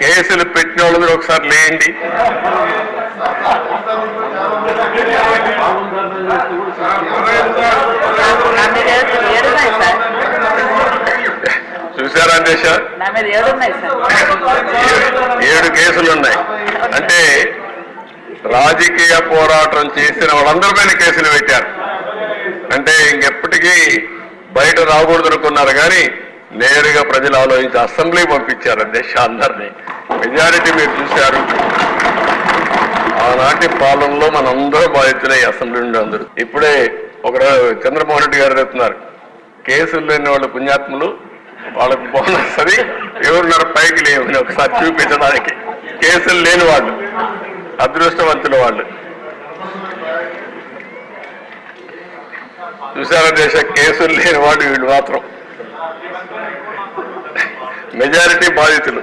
కేసులు పెట్టిన వాళ్ళు మీరు ఒకసారి లేండి. చూసారా దేశ 7 కేసులున్నాయి. అంటే రాజకీయ పోరాటం చేసిన వాళ్ళందరిపైన కేసులు పెట్టారు. అంటే ఇంకెప్పటికీ బయట రాకూడదు అనుకున్నారు కానీ నేరుగా ప్రజలు ఆలోచించి అసెంబ్లీ పంపించారు దేశ అందరినీ. మెజారిటీ మీరు చూశారు. ఆనాటి పాలనలో మనందరూ బాధితులే అసెంబ్లీ నుండి అందరూ. ఇప్పుడే ఒక చంద్రమోహన్ రెడ్డి గారు చెప్తున్నారు, కేసులు లేని వాళ్ళు పుణ్యాత్ములు, వాళ్ళకు బోనస్ అది ఎవరున్నారు పైకి లేవని ఒకసారి చూపించడానికి. కేసులు లేని వాళ్ళు అదృష్టవంతుల వాళ్ళు. చూసారా దేశ కేసులు లేని వాళ్ళు వీళ్ళు మాత్రం మెజారిటీ బాధితులు.